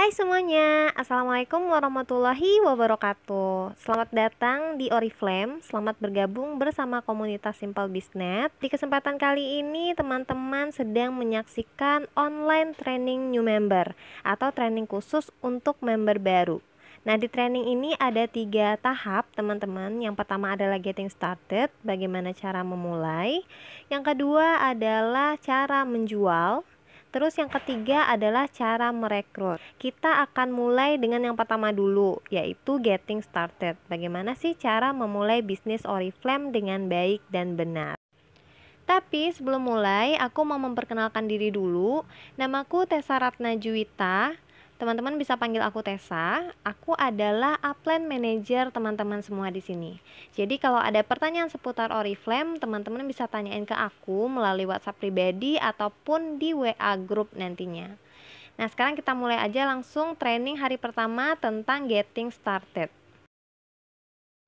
Hai semuanya, Assalamualaikum warahmatullahi wabarakatuh. Selamat datang di Oriflame, selamat bergabung bersama komunitas Simple Business. Di kesempatan kali ini teman-teman sedang menyaksikan online training new member atau training khusus untuk member baru. Nah, di training ini ada 3 tahap teman-teman. Yang pertama adalah getting started, bagaimana cara memulai. Yang kedua adalah cara menjual. Terus yang ketiga adalah cara merekrut. Kita akan mulai dengan yang pertama dulu, yaitu getting started. Bagaimana sih cara memulai bisnis Oriflame dengan baik dan benar? Tapi sebelum mulai, aku mau memperkenalkan diri dulu. Namaku Tessa Ratna Juwita. Teman-teman bisa panggil aku Tessa. Aku adalah upline manager teman-teman semua di sini. Jadi kalau ada pertanyaan seputar Oriflame, teman-teman bisa tanyain ke aku melalui WhatsApp pribadi ataupun di WA group nantinya. Nah, sekarang kita mulai aja langsung training hari pertama tentang getting started.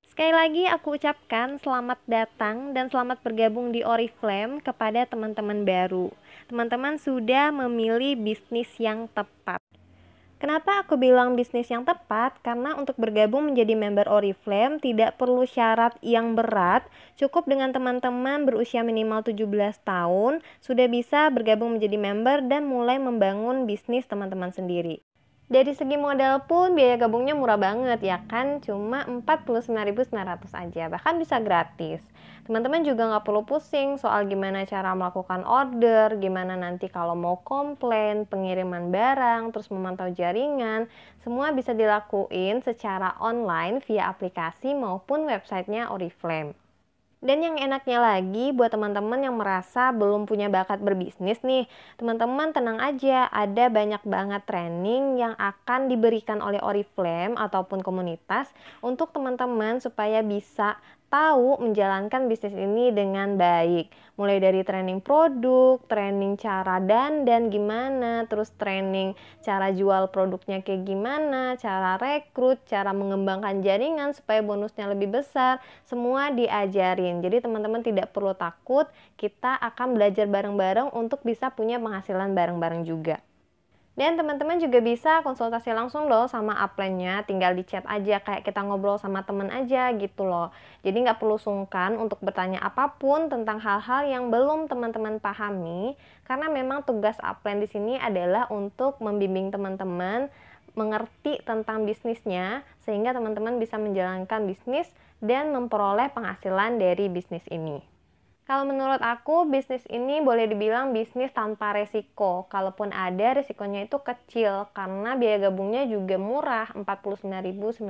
Sekali lagi aku ucapkan selamat datang dan selamat bergabung di Oriflame kepada teman-teman baru. Teman-teman sudah memilih bisnis yang tepat. Kenapa aku bilang bisnis yang tepat? Karena untuk bergabung menjadi member Oriflame tidak perlu syarat yang berat. Cukup dengan teman-teman berusia minimal 17 tahun sudah bisa bergabung menjadi member dan mulai membangun bisnis teman-teman sendiri. Dari segi modal pun biaya gabungnya murah banget ya kan, cuma 49.900 aja, bahkan bisa gratis. Teman-teman juga nggak perlu pusing soal gimana cara melakukan order, gimana nanti kalau mau komplain, pengiriman barang, terus memantau jaringan, semua bisa dilakuin secara online via aplikasi maupun websitenya Oriflame. Dan yang enaknya lagi buat teman-teman yang merasa belum punya bakat berbisnis nih, teman-teman tenang aja, ada banyak banget training yang akan diberikan oleh Oriflame ataupun komunitas untuk teman-teman supaya bisa tahu menjalankan bisnis ini dengan baik. Mulai dari training produk, training cara dandan gimana, terus training cara jual produknya kayak gimana, cara rekrut, cara mengembangkan jaringan supaya bonusnya lebih besar, semua diajarin. Jadi teman-teman tidak perlu takut, kita akan belajar bareng-bareng untuk bisa punya penghasilan bareng-bareng juga. Dan teman-teman juga bisa konsultasi langsung loh sama upline-nya, tinggal di chat aja kayak kita ngobrol sama temen aja gitu loh. Jadi nggak perlu sungkan untuk bertanya apapun tentang hal-hal yang belum teman-teman pahami, karena memang tugas upline di sini adalah untuk membimbing teman-teman mengerti tentang bisnisnya, sehingga teman-teman bisa menjalankan bisnis dan memperoleh penghasilan dari bisnis ini. Kalau menurut aku, bisnis ini boleh dibilang bisnis tanpa resiko. Kalaupun ada, resikonya itu kecil karena biaya gabungnya juga murah, 49.900.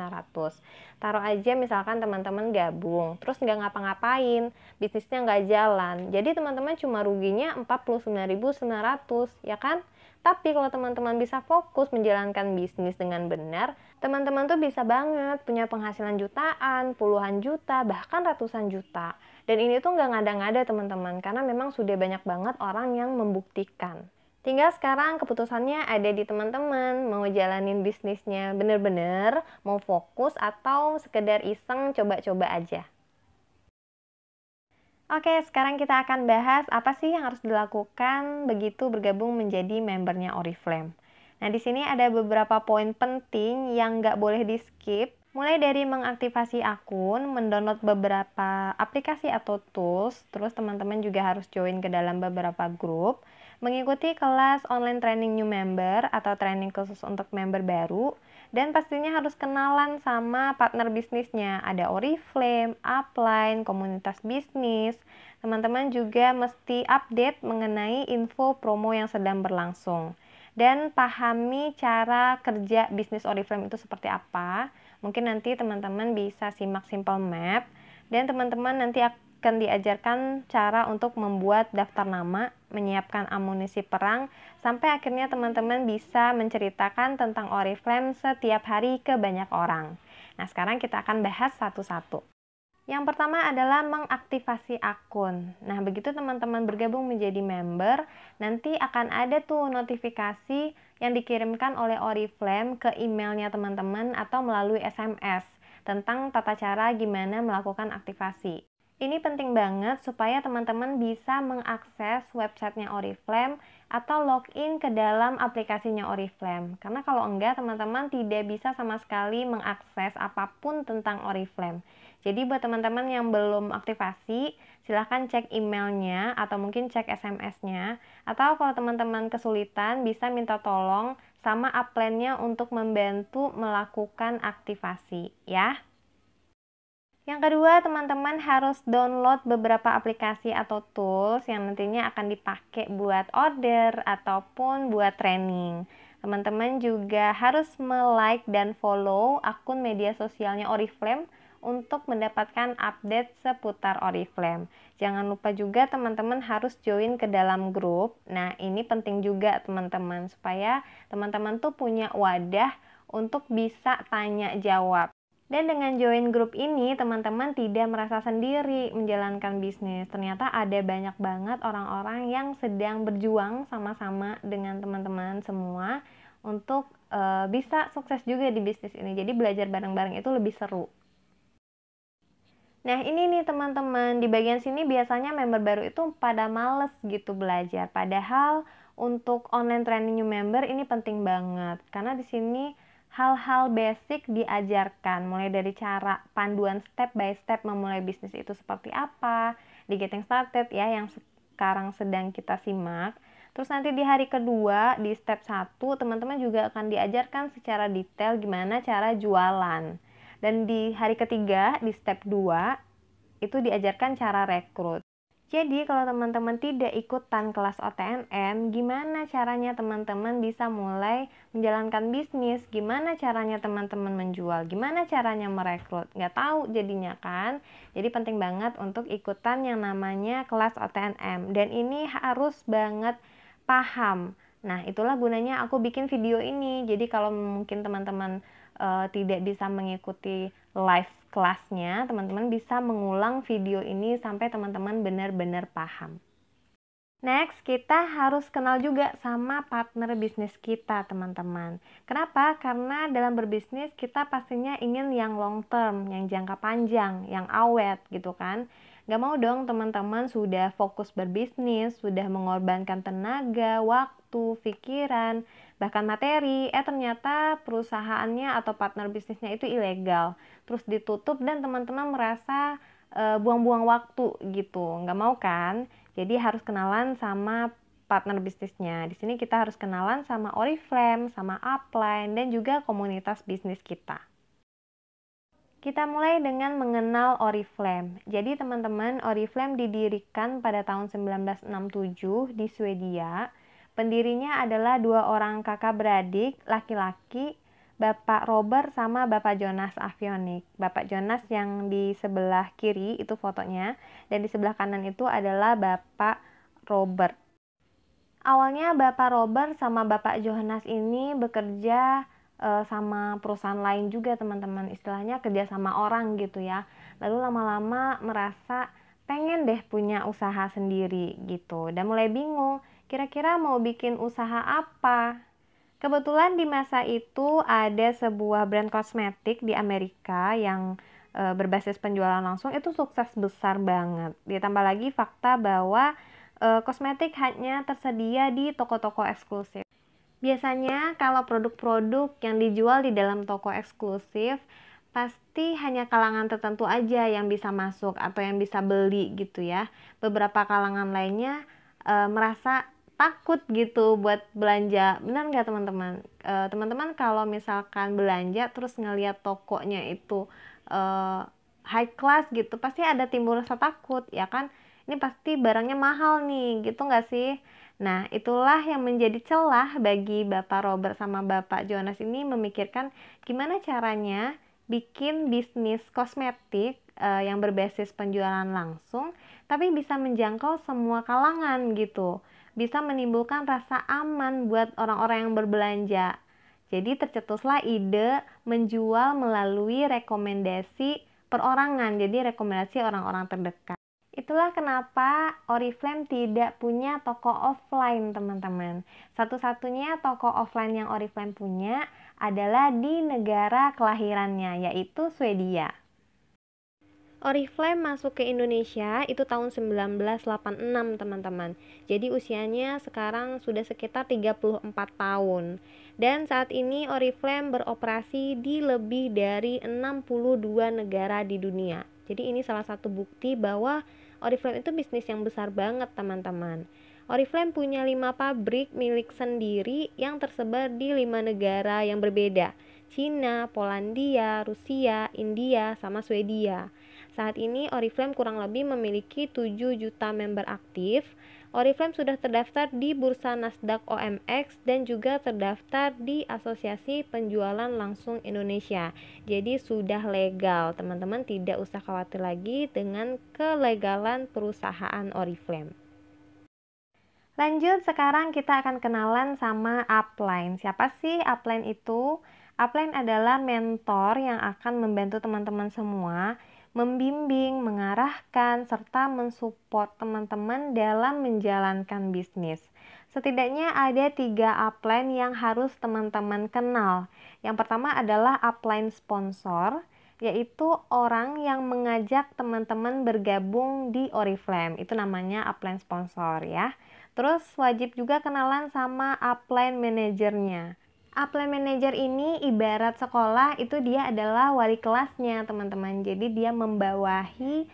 Taruh aja misalkan teman-teman gabung, terus nggak ngapa-ngapain, bisnisnya nggak jalan. Jadi teman-teman cuma ruginya 49.900, ya kan? Tapi kalau teman-teman bisa fokus menjalankan bisnis dengan benar, teman-teman tuh bisa banget punya penghasilan jutaan, puluhan juta, bahkan ratusan juta. Dan ini tuh nggak ngada-ngada teman-teman, karena memang sudah banyak banget orang yang membuktikan. Tinggal sekarang keputusannya ada di teman-teman, mau jalanin bisnisnya bener-bener, mau fokus atau sekedar iseng coba-coba aja. Oke, sekarang kita akan bahas apa sih yang harus dilakukan begitu bergabung menjadi membernya Oriflame. Nah, di sini ada beberapa poin penting yang nggak boleh di-skip. Mulai dari mengaktifasi akun, mendownload beberapa aplikasi atau tools, terus teman-teman juga harus join ke dalam beberapa grup, mengikuti kelas online training new member atau training khusus untuk member baru, dan pastinya harus kenalan sama partner bisnisnya. Ada Oriflame, upline, komunitas bisnis. Teman-teman juga mesti update mengenai info promo yang sedang berlangsung. Dan pahami cara kerja bisnis Oriflame itu seperti apa. Mungkin nanti teman-teman bisa simak Simple Map. Dan teman-teman nanti akan diajarkan cara untuk membuat daftar nama, menyiapkan amunisi perang, sampai akhirnya teman-teman bisa menceritakan tentang Oriflame setiap hari ke banyak orang. Nah, sekarang kita akan bahas satu-satu. Yang pertama adalah mengaktifasi akun. Nah, begitu teman-teman bergabung menjadi member, nanti akan ada tuh notifikasi yang dikirimkan oleh Oriflame ke emailnya teman-teman atau melalui SMS tentang tata cara gimana melakukan aktivasi. Ini penting banget supaya teman-teman bisa mengakses websitenya Oriflame atau login ke dalam aplikasinya Oriflame. Karena kalau enggak, teman-teman tidak bisa sama sekali mengakses apapun tentang Oriflame. Jadi buat teman-teman yang belum aktivasi, silahkan cek emailnya atau mungkin cek SMS-nya. Atau kalau teman-teman kesulitan, bisa minta tolong sama upline-nya untuk membantu melakukan aktivasi ya. Yang kedua, teman-teman harus download beberapa aplikasi atau tools yang nantinya akan dipakai buat order ataupun buat training. Teman-teman juga harus like dan follow akun media sosialnya Oriflame untuk mendapatkan update seputar Oriflame. Jangan lupa juga teman-teman harus join ke dalam grup. Nah, ini penting juga teman-teman, supaya teman-teman tuh punya wadah untuk bisa tanya jawab. Dan dengan join grup ini, teman-teman tidak merasa sendiri menjalankan bisnis. Ternyata ada banyak banget orang-orang yang sedang berjuang sama-sama dengan teman-teman semua untuk bisa sukses juga di bisnis ini. Jadi belajar bareng-bareng itu lebih seru. Nah, ini nih teman-teman, di bagian sini biasanya member baru itu pada males gitu belajar. Padahal untuk online training new member ini penting banget. Karena di sini hal-hal basic diajarkan, mulai dari cara panduan step by step memulai bisnis itu seperti apa, di Getting Started ya, yang sekarang sedang kita simak. Terus nanti di hari kedua, di step 1, teman-teman juga akan diajarkan secara detail gimana cara jualan. Dan di hari ketiga, di step 2, itu diajarkan cara rekrut. Jadi kalau teman-teman tidak ikutan kelas OTNM, gimana caranya teman-teman bisa mulai menjalankan bisnis? Gimana caranya teman-teman menjual? Gimana caranya merekrut? Nggak tahu jadinya kan? Jadi penting banget untuk ikutan yang namanya kelas OTNM. Dan ini harus banget paham. Nah, itulah gunanya aku bikin video ini. Jadi kalau mungkin teman-teman tidak bisa mengikuti live kelasnya, teman-teman bisa mengulang video ini sampai teman-teman benar-benar paham. Next, kita harus kenal juga sama partner bisnis kita, teman-teman. Kenapa? Karena dalam berbisnis kita pastinya ingin yang long term, yang jangka panjang, yang awet gitu kan. Gak mau dong teman-teman sudah fokus berbisnis, sudah mengorbankan tenaga, waktu, pikiran, bahkan materi, ternyata perusahaannya atau partner bisnisnya itu ilegal. Terus ditutup dan teman-teman merasa buang-buang waktu gitu. Gak mau kan? Jadi harus kenalan sama partner bisnisnya. Di sini kita harus kenalan sama Oriflame, sama upline, dan juga komunitas bisnis kita. Kita mulai dengan mengenal Oriflame. Jadi teman-teman, Oriflame didirikan pada tahun 1967 di Swedia. Pendirinya adalah 2 orang kakak beradik, laki-laki, Bapak Robert sama Bapak Jonas Avionik. Bapak Jonas yang di sebelah kiri itu fotonya, dan di sebelah kanan itu adalah Bapak Robert. Awalnya Bapak Robert sama Bapak Jonas ini bekerja sama perusahaan lain juga teman-teman, istilahnya kerja sama orang gitu ya. Lalu lama-lama merasa pengen deh punya usaha sendiri gitu, dan mulai bingung kira-kira mau bikin usaha apa. Kebetulan di masa itu ada sebuah brand kosmetik di Amerika yang berbasis penjualan langsung itu sukses besar banget. Ditambah lagi fakta bahwa kosmetik hanya tersedia di toko-toko eksklusif. Biasanya kalau produk-produk yang dijual di dalam toko eksklusif pasti hanya kalangan tertentu aja yang bisa masuk atau yang bisa beli gitu ya. Beberapa kalangan lainnya merasa takut gitu buat belanja. Benar nggak teman-teman? Teman-teman kalau misalkan belanja terus ngeliat tokonya itu high class gitu, pasti ada timbul rasa takut ya kan? Ini pasti barangnya mahal nih, gitu nggak sih? Nah, itulah yang menjadi celah bagi Bapak Robert sama Bapak Jonas ini memikirkan gimana caranya bikin bisnis kosmetik yang berbasis penjualan langsung, tapi bisa menjangkau semua kalangan gitu. Bisa menimbulkan rasa aman buat orang-orang yang berbelanja. Jadi tercetuslah ide menjual melalui rekomendasi perorangan, jadi rekomendasi orang-orang terdekat. Itulah kenapa Oriflame tidak punya toko offline, teman-teman. Satu-satunya toko offline yang Oriflame punya adalah di negara kelahirannya, yaitu Swedia. Oriflame masuk ke Indonesia itu tahun 1986, teman-teman. Jadi usianya sekarang sudah sekitar 34 tahun. Dan saat ini Oriflame beroperasi di lebih dari 62 negara di dunia. Jadi ini salah satu bukti bahwa Oriflame itu bisnis yang besar banget, teman-teman. Oriflame punya 5 pabrik milik sendiri yang tersebar di 5 negara yang berbeda. Cina, Polandia, Rusia, India, sama Swedia. Saat ini Oriflame kurang lebih memiliki 7 juta member aktif. Oriflame sudah terdaftar di Bursa Nasdaq OMX dan juga terdaftar di Asosiasi Penjualan Langsung Indonesia. Jadi sudah legal, teman-teman tidak usah khawatir lagi dengan kelegalan perusahaan Oriflame. Lanjut, sekarang kita akan kenalan sama upline. Siapa sih upline itu? Upline adalah mentor yang akan membantu teman-teman semua membimbing, mengarahkan, serta mensupport teman-teman dalam menjalankan bisnis. Setidaknya ada 3 upline yang harus teman-teman kenal. Yang pertama adalah upline sponsor, yaitu orang yang mengajak teman-teman bergabung di Oriflame. Itu namanya upline sponsor ya. Terus wajib juga kenalan sama upline manajernya. Upline manager ini ibarat sekolah, itu dia adalah wali kelasnya, teman-teman. Jadi dia membawahi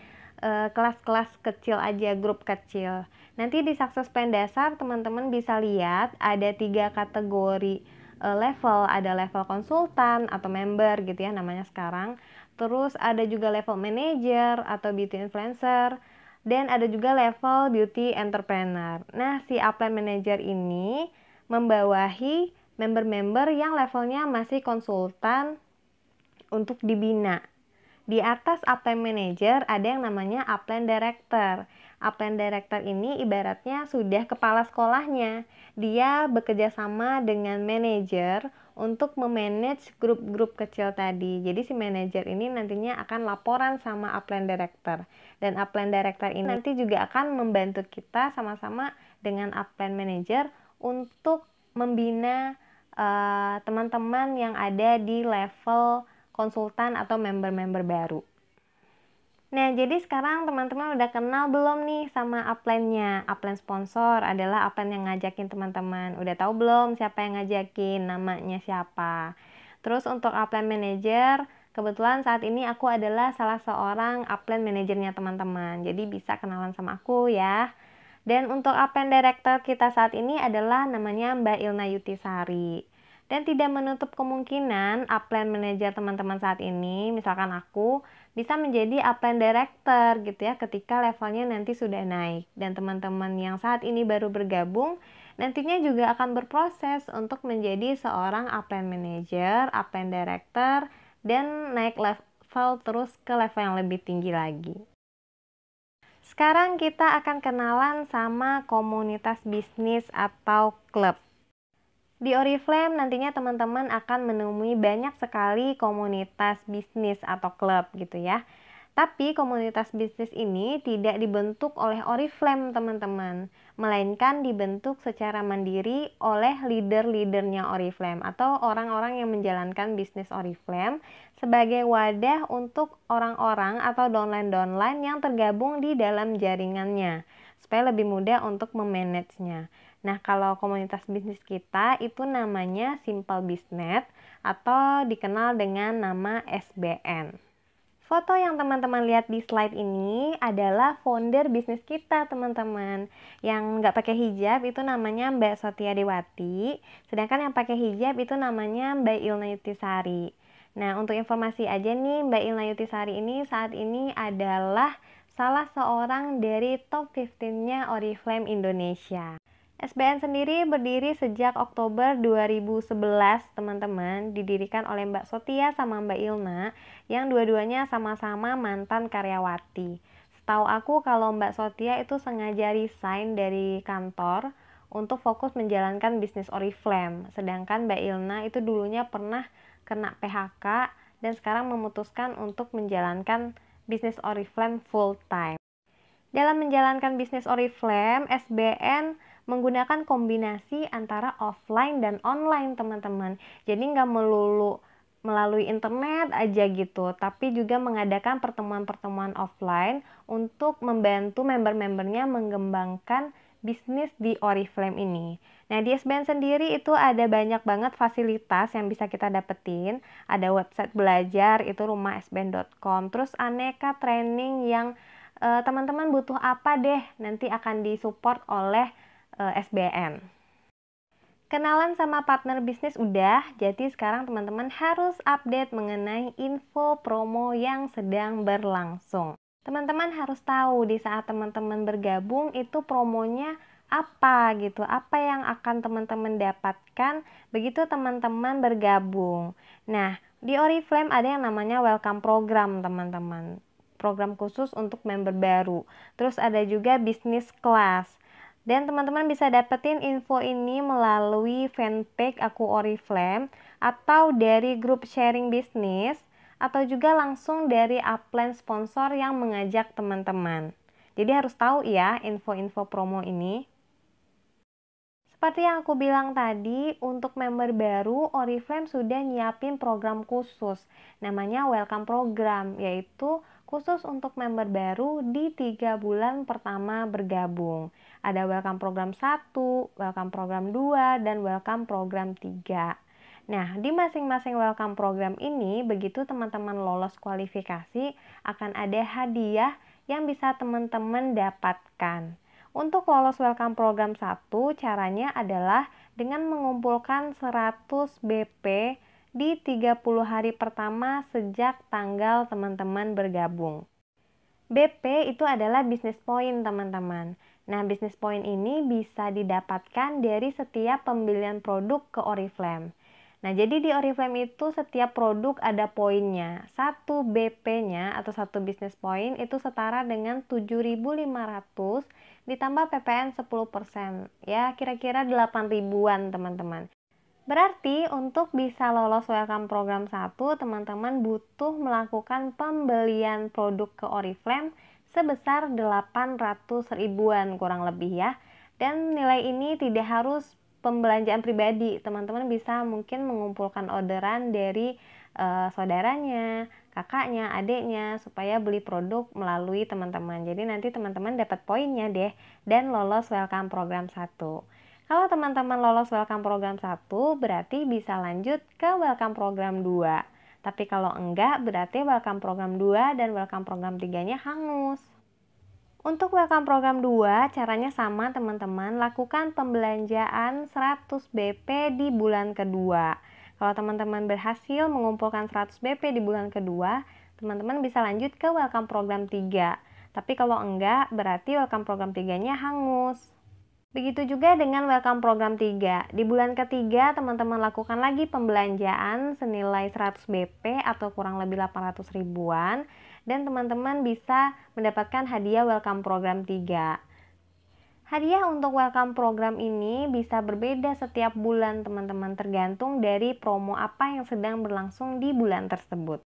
kelas-kelas kecil aja, grup kecil. Nanti di success plan dasar teman-teman bisa lihat ada 3 kategori level. Ada level konsultan atau member gitu ya namanya sekarang. Terus ada juga level manager atau beauty influencer. Dan ada juga level beauty entrepreneur. Nah, si upline manager ini membawahi member-member yang levelnya masih konsultan untuk dibina. Di atas upline manager ada yang namanya upline director. Upline director ini ibaratnya sudah kepala sekolahnya. Dia bekerja sama dengan manajer untuk memanage grup-grup kecil tadi. Jadi si manajer ini nantinya akan laporan sama upline director. Dan upline director ini nanti juga akan membantu kita sama-sama dengan upline manager untuk membina teman-teman yang ada di level konsultan atau member-member baru. Nah, jadi sekarang teman-teman udah kenal belum nih sama upline-nya? Upline sponsor adalah upline yang ngajakin teman-teman. Udah tahu belum siapa yang ngajakin, namanya siapa? Terus untuk upline manager, kebetulan saat ini aku adalah salah seorang upline manajernya teman-teman. Jadi bisa kenalan sama aku ya. Dan untuk upline director kita saat ini adalah namanya Mbak Ilna Yutisari. Dan tidak menutup kemungkinan upline manager teman-teman saat ini, misalkan aku, bisa menjadi upline director gitu ya ketika levelnya nanti sudah naik. Dan teman-teman yang saat ini baru bergabung, nantinya juga akan berproses untuk menjadi seorang upline manager, upline director, dan naik level terus ke level yang lebih tinggi lagi. Sekarang kita akan kenalan sama komunitas bisnis atau klub. Di Oriflame nantinya teman-teman akan menemui banyak sekali komunitas bisnis atau klub gitu ya. Tapi komunitas bisnis ini tidak dibentuk oleh Oriflame teman-teman, melainkan dibentuk secara mandiri oleh leader-leadernya Oriflame atau orang-orang yang menjalankan bisnis Oriflame sebagai wadah untuk orang-orang atau downline-downline yang tergabung di dalam jaringannya supaya lebih mudah untuk memanagenya. Nah, kalau komunitas bisnis kita itu namanya Simple Biznet atau dikenal dengan nama SBN. Foto yang teman-teman lihat di slide ini adalah founder bisnis kita, teman-teman. Yang nggak pakai hijab itu namanya Mbak Sotia Dewati, sedangkan yang pakai hijab itu namanya Mbak Ilna Yutisari. Nah, untuk informasi aja nih, Mbak Ilna Yutisari ini saat ini adalah salah seorang dari top 15-nya Oriflame Indonesia. SBN sendiri berdiri sejak Oktober 2011, teman-teman, didirikan oleh Mbak Sotia sama Mbak Ilna, yang dua-duanya sama-sama mantan karyawati. Setahu aku kalau Mbak Sotia itu sengaja resign dari kantor untuk fokus menjalankan bisnis Oriflame, sedangkan Mbak Ilna itu dulunya pernah kena PHK dan sekarang memutuskan untuk menjalankan bisnis Oriflame full time. Dalam menjalankan bisnis Oriflame, SBN menggunakan kombinasi antara offline dan online, teman-teman. Jadi nggak melulu melalui internet aja gitu, tapi juga mengadakan pertemuan-pertemuan offline untuk membantu member-membernya mengembangkan bisnis di Oriflame ini. Nah, di SBN sendiri itu ada banyak banget fasilitas yang bisa kita dapetin. Ada website belajar, itu rumahtsbn.com. Terus aneka training yang teman-teman butuh apa deh, nanti akan disupport oleh SBN. Kenalan sama partner bisnis udah, jadi sekarang teman-teman harus update mengenai info promo yang sedang berlangsung. Teman-teman harus tahu di saat teman-teman bergabung itu promonya apa gitu, apa yang akan teman-teman dapatkan begitu teman-teman bergabung. Nah, di Oriflame ada yang namanya welcome program teman-teman, program khusus untuk member baru. Terus ada juga business class. Dan teman-teman bisa dapetin info ini melalui fanpage aku Oriflame atau dari grup sharing bisnis atau juga langsung dari upline sponsor yang mengajak teman-teman. Jadi harus tahu ya info-info promo ini. Seperti yang aku bilang tadi, untuk member baru, Oriflame sudah nyiapin program khusus, namanya Welcome Program, yaitu khusus untuk member baru di 3 bulan pertama bergabung. Ada Welcome Program 1, Welcome Program 2, dan Welcome Program 3. Nah, di masing-masing Welcome Program ini, begitu teman-teman lolos kualifikasi, akan ada hadiah yang bisa teman-teman dapatkan. Untuk lolos welcome program 1, caranya adalah dengan mengumpulkan 100 BP di 30 hari pertama sejak tanggal teman-teman bergabung. BP itu adalah business point teman-teman. Nah, business point ini bisa didapatkan dari setiap pembelian produk ke Oriflame. Nah, jadi di Oriflame itu setiap produk ada poinnya. 1 BP-nya atau 1 business point itu setara dengan 7.500 ditambah PPN 10%. Ya, kira-kira 8 ribuan teman-teman. Berarti untuk bisa lolos welcome program 1, teman-teman butuh melakukan pembelian produk ke Oriflame sebesar 800 ribuan kurang lebih ya. Dan nilai ini tidak harus pembelanjaan pribadi, teman-teman bisa mungkin mengumpulkan orderan dari saudaranya, kakaknya, adiknya supaya beli produk melalui teman-teman. Jadi nanti teman-teman dapat poinnya deh dan lolos welcome program 1. Kalau teman-teman lolos welcome program 1 berarti bisa lanjut ke welcome program 2. Tapi kalau enggak berarti welcome program 2 dan welcome program 3-nya hangus. Untuk welcome program 2, caranya sama teman-teman, lakukan pembelanjaan 100 BP di bulan kedua. Kalau teman-teman berhasil mengumpulkan 100 BP di bulan kedua, teman-teman bisa lanjut ke welcome program 3. Tapi kalau enggak, berarti welcome program 3-nya hangus. Begitu juga dengan welcome program 3. Di bulan ketiga, teman-teman lakukan lagi pembelanjaan senilai 100 BP atau kurang lebih 800 ribuan. Dan teman-teman bisa mendapatkan hadiah welcome program 3. Hadiah untuk welcome program ini bisa berbeda setiap bulan teman-teman, tergantung dari promo apa yang sedang berlangsung di bulan tersebut.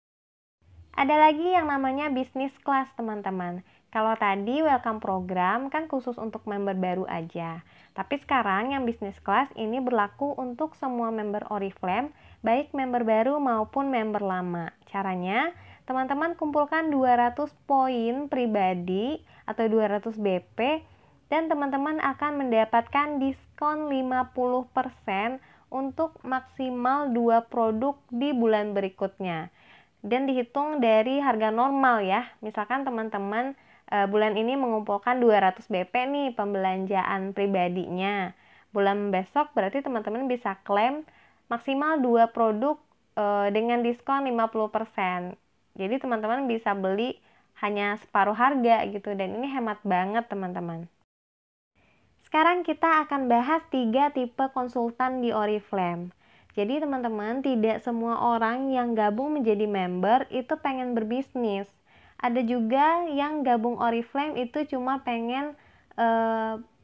Ada lagi yang namanya business class teman-teman. Kalau tadi welcome program kan khusus untuk member baru aja. Tapi sekarang yang business class ini berlaku untuk semua member Oriflame, baik member baru maupun member lama. Caranya, teman-teman kumpulkan 200 poin pribadi atau 200 BP dan teman-teman akan mendapatkan diskon 50% untuk maksimal 2 produk di bulan berikutnya. Dan dihitung dari harga normal ya. Misalkan teman-teman bulan ini mengumpulkan 200 BP nih pembelanjaan pribadinya. Bulan besok berarti teman-teman bisa klaim maksimal 2 produk dengan diskon 50%. Jadi teman-teman bisa beli hanya separuh harga gitu dan ini hemat banget teman-teman. Sekarang kita akan bahas 3 tipe konsultan di Oriflame. Jadi teman-teman, tidak semua orang yang gabung menjadi member itu pengen berbisnis. Ada juga yang gabung Oriflame itu cuma pengen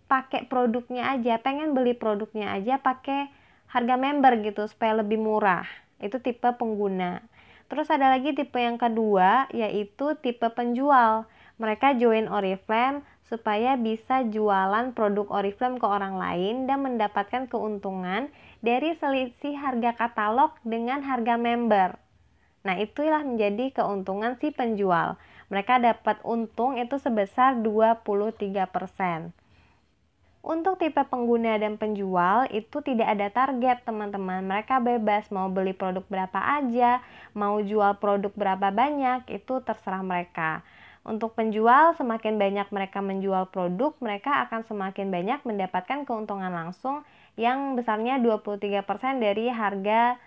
pakai produknya aja, pengen beli produknya aja pakai harga member gitu supaya lebih murah. Itu tipe pengguna. Terus ada lagi tipe yang kedua, yaitu tipe penjual. Mereka join Oriflame supaya bisa jualan produk Oriflame ke orang lain dan mendapatkan keuntungan dari selisih harga katalog dengan harga member. Nah, itulah menjadi keuntungan si penjual. Mereka dapat untung itu sebesar 23%. Untuk tipe pengguna dan penjual itu tidak ada target, teman-teman. Mereka bebas mau beli produk berapa aja, mau jual produk berapa banyak, itu terserah mereka. Untuk penjual, semakin banyak mereka menjual produk, mereka akan semakin banyak mendapatkan keuntungan langsung yang besarnya 23% dari harga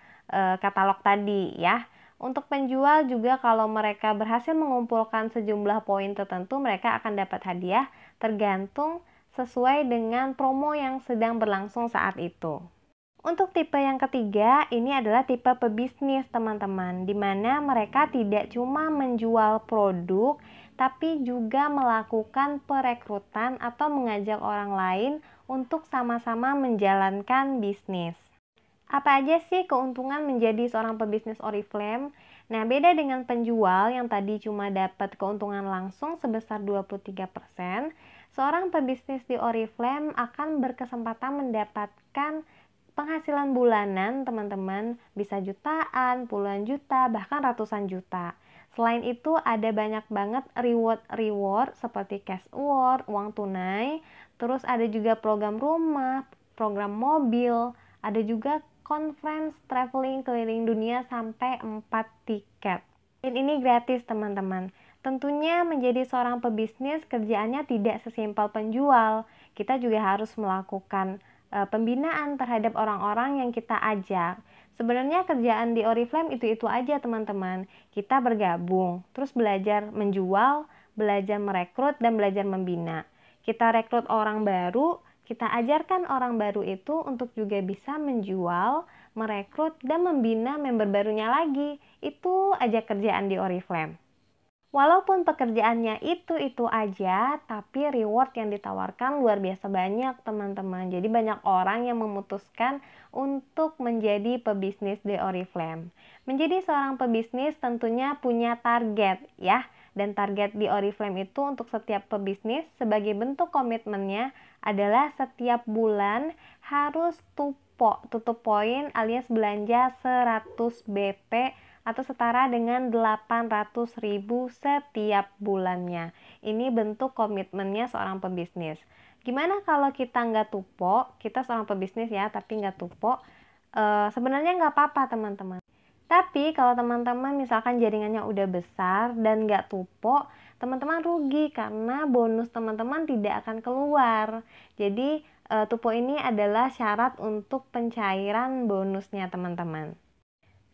katalog tadi ya. Untuk penjual juga kalau mereka berhasil mengumpulkan sejumlah poin tertentu, mereka akan dapat hadiah tergantung sesuai dengan promo yang sedang berlangsung saat itu. Untuk tipe yang ketiga, ini adalah tipe pebisnis, teman-teman, di mana mereka tidak cuma menjual produk, tapi juga melakukan perekrutan atau mengajak orang lain untuk sama-sama menjalankan bisnis. Apa aja sih keuntungan menjadi seorang pebisnis Oriflame? Nah, beda dengan penjual yang tadi cuma dapat keuntungan langsung sebesar 23%, seorang pebisnis di Oriflame akan berkesempatan mendapatkan penghasilan bulanan, teman-teman, bisa jutaan, puluhan juta, bahkan ratusan juta. Selain itu, ada banyak banget reward seperti cash award, uang tunai, terus ada juga program rumah, program mobil, ada juga conference traveling keliling dunia sampai 4 tiket. Dan ini gratis, teman-teman. Tentunya menjadi seorang pebisnis kerjaannya tidak sesimpel penjual. Kita juga harus melakukan pembinaan terhadap orang-orang yang kita ajak. Sebenarnya kerjaan di Oriflame itu-itu aja, teman-teman. Kita bergabung, terus belajar menjual, belajar merekrut, dan belajar membina. Kita rekrut orang baru, kita ajarkan orang baru itu untuk juga bisa menjual, merekrut, dan membina member barunya lagi. Itu aja kerjaan di Oriflame. Walaupun pekerjaannya itu-itu aja, tapi reward yang ditawarkan luar biasa banyak, teman-teman. Jadi banyak orang yang memutuskan untuk menjadi pebisnis di Oriflame. Menjadi seorang pebisnis tentunya punya target ya. Dan target di Oriflame itu untuk setiap pebisnis sebagai bentuk komitmennya adalah setiap bulan harus tutup poin alias belanja 100 BP atau setara dengan 800.000 setiap bulannya. Ini bentuk komitmennya seorang pebisnis. Gimana kalau kita nggak tupo, kita seorang pebisnis ya, tapi nggak tupo, sebenarnya nggak apa-apa, teman-teman. Tapi kalau teman-teman misalkan jaringannya udah besar dan nggak tupo, teman-teman rugi karena bonus teman-teman tidak akan keluar. Jadi tupo ini adalah syarat untuk pencairan bonusnya, teman-teman.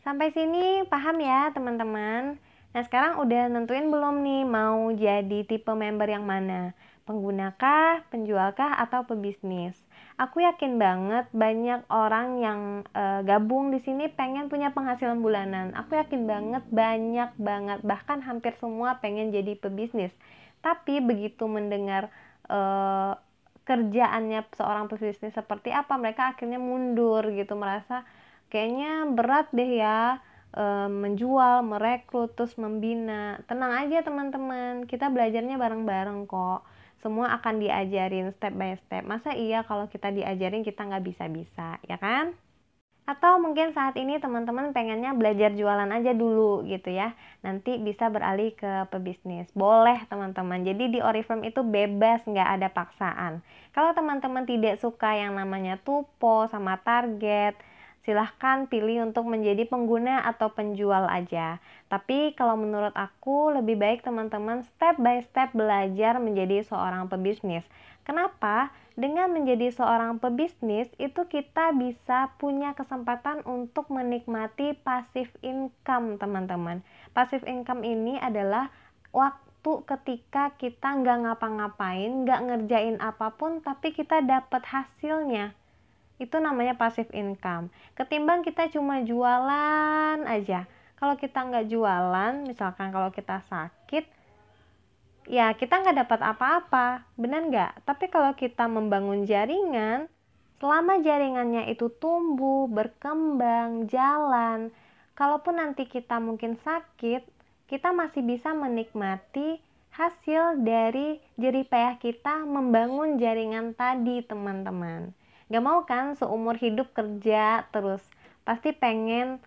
Sampai sini paham ya, teman-teman? Nah, sekarang udah nentuin belum nih mau jadi tipe member yang mana? Penggunakah, penjualkah, atau pebisnis? Aku yakin banget banyak orang yang gabung di sini pengen punya penghasilan bulanan. Aku yakin banget banyak banget, bahkan hampir semua pengen jadi pebisnis. Tapi begitu mendengar kerjaannya seorang pebisnis seperti apa, mereka akhirnya mundur gitu, merasa kayaknya berat deh ya menjual, merekrut, terus membina. Tenang aja, teman-teman, kita belajarnya bareng-bareng kok. Semua akan diajarin step by step. Masa iya kalau kita diajarin kita nggak bisa-bisa, ya kan? Atau mungkin saat ini teman-teman pengennya belajar jualan aja dulu gitu ya. Nanti bisa beralih ke pebisnis. Boleh, teman-teman. Jadi di Oriflame itu bebas, nggak ada paksaan. Kalau teman-teman tidak suka yang namanya tupo sama target, silahkan pilih untuk menjadi pengguna atau penjual aja. Tapi kalau menurut aku lebih baik teman-teman step by step belajar menjadi seorang pebisnis. Kenapa? Dengan menjadi seorang pebisnis itu kita bisa punya kesempatan untuk menikmati passive income, teman-teman. Passive income ini adalah waktu ketika kita nggak ngapa-ngapain, nggak ngerjain apapun, tapi kita dapat hasilnya. Itu namanya passive income. Ketimbang kita cuma jualan aja. Kalau kita nggak jualan, misalkan kalau kita sakit, ya kita nggak dapat apa-apa, benar nggak? Tapi kalau kita membangun jaringan, selama jaringannya itu tumbuh, berkembang, jalan, kalaupun nanti kita mungkin sakit, kita masih bisa menikmati hasil dari jerih payah kita membangun jaringan tadi, teman-teman. Gak mau kan seumur hidup kerja terus, pasti pengen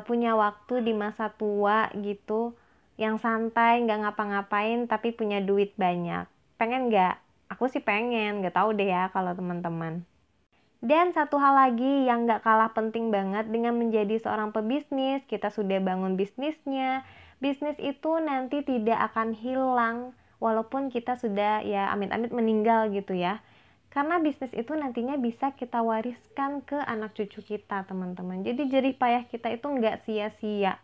punya waktu di masa tua gitu, yang santai, gak ngapa-ngapain tapi punya duit banyak. Pengen gak? Aku sih pengen, gak tahu deh ya kalau teman-teman. Dan satu hal lagi yang gak kalah penting banget dengan menjadi seorang pebisnis, kita sudah bangun bisnisnya. Bisnis itu nanti tidak akan hilang walaupun kita sudah ya amit-amit meninggal gitu ya. Karena bisnis itu nantinya bisa kita wariskan ke anak cucu kita, teman-teman. Jadi jerih payah kita itu nggak sia-sia.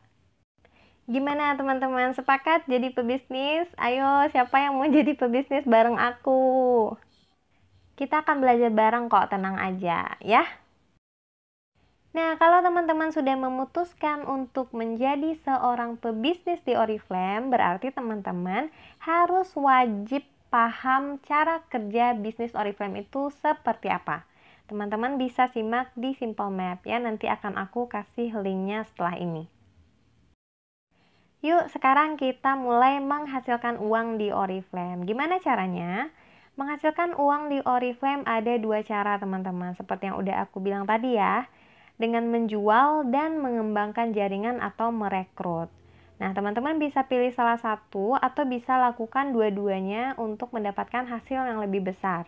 Gimana teman-teman, sepakat jadi pebisnis? Ayo, siapa yang mau jadi pebisnis bareng aku? Kita akan belajar bareng kok, tenang aja ya. Nah, kalau teman-teman sudah memutuskan untuk menjadi seorang pebisnis di Oriflame, berarti teman-teman harus wajib paham cara kerja bisnis Oriflame itu seperti apa. Teman-teman bisa simak di Simple Map ya, nanti akan aku kasih linknya setelah ini. Yuk, sekarang kita mulai menghasilkan uang di Oriflame. Gimana caranya? Menghasilkan uang di Oriflame ada dua cara teman-teman, seperti yang udah aku bilang tadi ya, dengan menjual dan mengembangkan jaringan atau merekrut. Nah, teman-teman bisa pilih salah satu atau bisa lakukan dua-duanya untuk mendapatkan hasil yang lebih besar.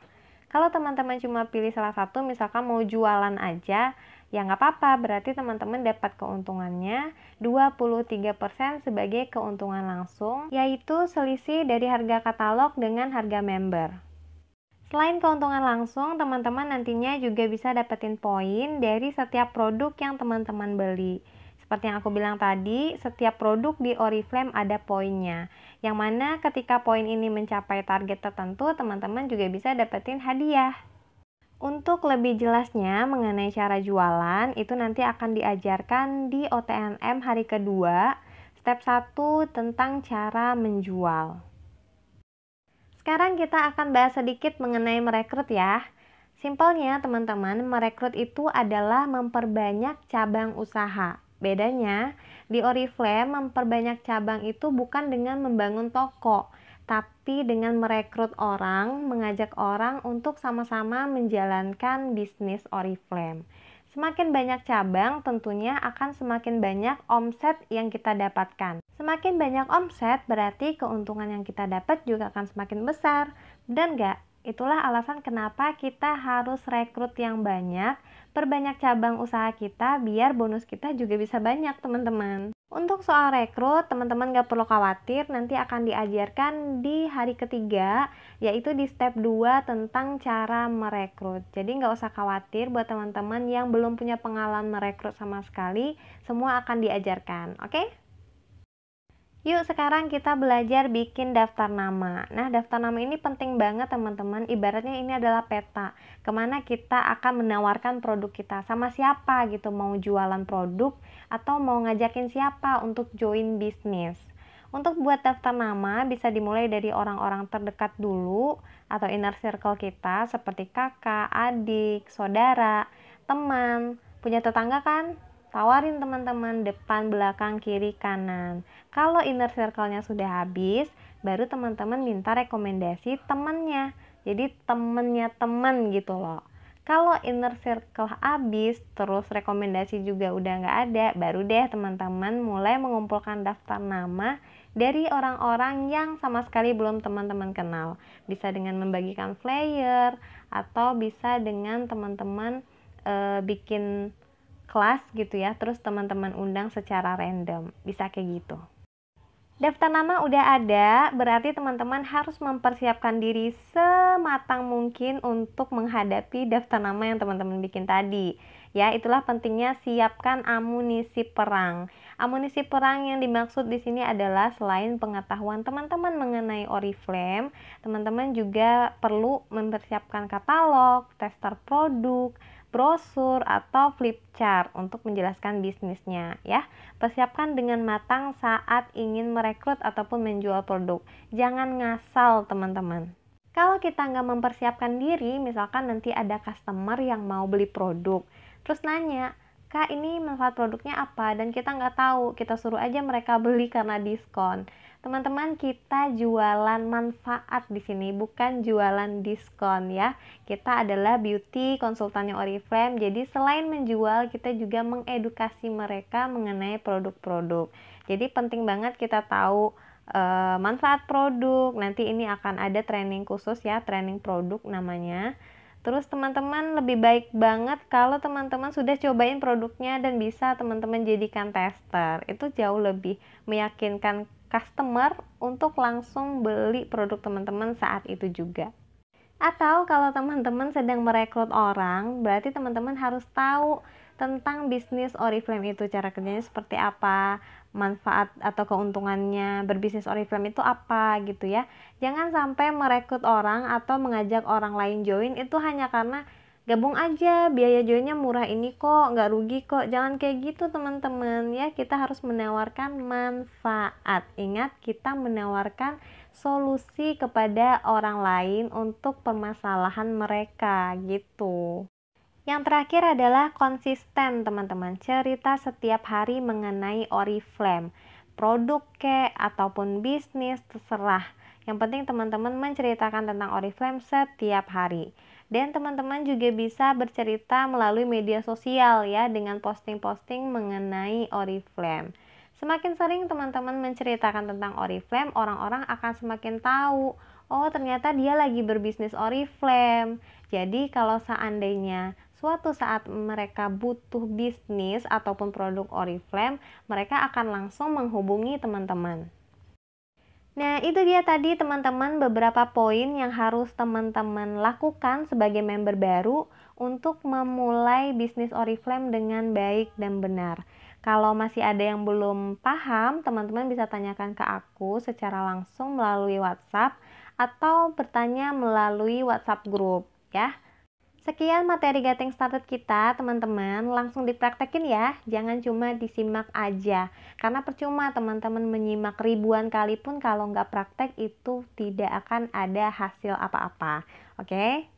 Kalau teman-teman cuma pilih salah satu, misalkan mau jualan aja, ya nggak apa-apa, berarti teman-teman dapat keuntungannya 23% sebagai keuntungan langsung, yaitu selisih dari harga katalog dengan harga member. Selain keuntungan langsung, teman-teman nantinya juga bisa dapetin poin dari setiap produk yang teman-teman beli. Seperti yang aku bilang tadi, setiap produk di Oriflame ada poinnya. Yang mana ketika poin ini mencapai target tertentu, teman-teman juga bisa dapetin hadiah. Untuk lebih jelasnya mengenai cara jualan, itu nanti akan diajarkan di OTNM hari kedua, step 1 tentang cara menjual. Sekarang kita akan bahas sedikit mengenai merekrut ya. Simpelnya teman-teman, merekrut itu adalah memperbanyak cabang usaha. Bedanya, di Oriflame memperbanyak cabang itu bukan dengan membangun toko, tapi dengan merekrut orang, mengajak orang untuk sama-sama menjalankan bisnis Oriflame. Semakin banyak cabang, tentunya akan semakin banyak omset yang kita dapatkan. Semakin banyak omset, berarti keuntungan yang kita dapat juga akan semakin besar. Dan enggak, itulah alasan kenapa kita harus rekrut yang banyak, perbanyak cabang usaha kita, biar bonus kita juga bisa banyak, teman-teman. Untuk soal rekrut, teman-teman gak perlu khawatir, nanti akan diajarkan di hari ketiga, yaitu di step 2 tentang cara merekrut. Jadi gak usah khawatir buat teman-teman yang belum punya pengalaman merekrut sama sekali, semua akan diajarkan, oke? Yuk sekarang kita belajar bikin daftar nama. Nah, daftar nama ini penting banget teman-teman. Ibaratnya ini adalah peta kemana kita akan menawarkan produk kita, sama siapa gitu, mau jualan produk atau mau ngajakin siapa untuk join bisnis. Untuk buat daftar nama bisa dimulai dari orang-orang terdekat dulu atau inner circle kita seperti kakak, adik, saudara, teman, punya tetangga kan? Tawarin teman-teman depan, belakang, kiri, kanan. Kalau inner circle-nya sudah habis, baru teman-teman minta rekomendasi temannya. Jadi temennya teman gitu loh. Kalau inner circle habis, terus rekomendasi juga udah nggak ada, baru deh teman-teman mulai mengumpulkan daftar nama dari orang-orang yang sama sekali belum teman-teman kenal. Bisa dengan membagikan flyer, atau bisa dengan teman-teman bikin kelas gitu ya, terus teman-teman undang secara random, bisa kayak gitu. Daftar nama udah ada, berarti teman-teman harus mempersiapkan diri sematang mungkin untuk menghadapi daftar nama yang teman-teman bikin tadi. Ya, itulah pentingnya siapkan amunisi perang. Amunisi perang yang dimaksud di sini adalah selain pengetahuan teman-teman mengenai Oriflame, teman-teman juga perlu mempersiapkan katalog, tester produk, brosur atau flip chart untuk menjelaskan bisnisnya ya. Persiapkan dengan matang saat ingin merekrut ataupun menjual produk. Jangan ngasal teman-teman. Kalau kita nggak mempersiapkan diri, misalkan nanti ada customer yang mau beli produk, terus nanya, Kak ini manfaat produknya apa? Dan kita nggak tahu, kita suruh aja mereka beli karena diskon. Teman-teman, kita jualan manfaat di sini, bukan jualan diskon ya. Kita adalah beauty konsultannya Oriflame. Jadi selain menjual, kita juga mengedukasi mereka mengenai produk-produk. Jadi penting banget kita tahu manfaat produk. Nanti ini akan ada training khusus ya, training produk namanya. Terus teman-teman lebih baik banget kalau teman-teman sudah cobain produknya dan bisa teman-teman jadikan tester. Itu jauh lebih meyakinkan customer untuk langsung beli produk teman-teman saat itu juga. Atau kalau teman-teman sedang merekrut orang, berarti teman-teman harus tahu tentang bisnis Oriflame itu, cara kerjanya seperti apa, manfaat atau keuntungannya berbisnis Oriflame itu apa gitu ya. Jangan sampai merekrut orang atau mengajak orang lain join itu hanya karena gabung aja, biaya joinnya murah ini kok, nggak rugi kok. Jangan kayak gitu teman-teman ya, kita harus menawarkan manfaat. Ingat, kita menawarkan solusi kepada orang lain untuk permasalahan mereka gitu. Yang terakhir adalah konsisten teman-teman, cerita setiap hari mengenai Oriflame, produk ataupun bisnis terserah. Yang penting teman-teman menceritakan tentang Oriflame setiap hari. Dan teman-teman juga bisa bercerita melalui media sosial ya, dengan posting-posting mengenai Oriflame. Semakin sering teman-teman menceritakan tentang Oriflame, orang-orang akan semakin tahu, oh ternyata dia lagi berbisnis Oriflame. Jadi kalau seandainya suatu saat mereka butuh bisnis ataupun produk Oriflame, mereka akan langsung menghubungi teman-teman. Nah, itu dia tadi teman-teman beberapa poin yang harus teman-teman lakukan sebagai member baru untuk memulai bisnis Oriflame dengan baik dan benar. Kalau masih ada yang belum paham, teman-teman bisa tanyakan ke aku secara langsung melalui WhatsApp atau bertanya melalui WhatsApp group ya. Sekian materi Getting Started kita, teman-teman. Langsung dipraktekin ya, jangan cuma disimak aja. Karena percuma teman-teman menyimak ribuan kali pun kalau nggak praktek itu tidak akan ada hasil apa-apa. Oke?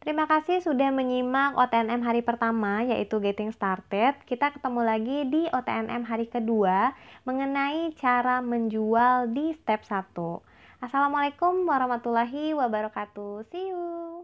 Terima kasih sudah menyimak OTNM hari pertama, yaitu Getting Started. Kita ketemu lagi di OTNM hari kedua mengenai cara menjual di step 1. Assalamualaikum warahmatullahi wabarakatuh. See you!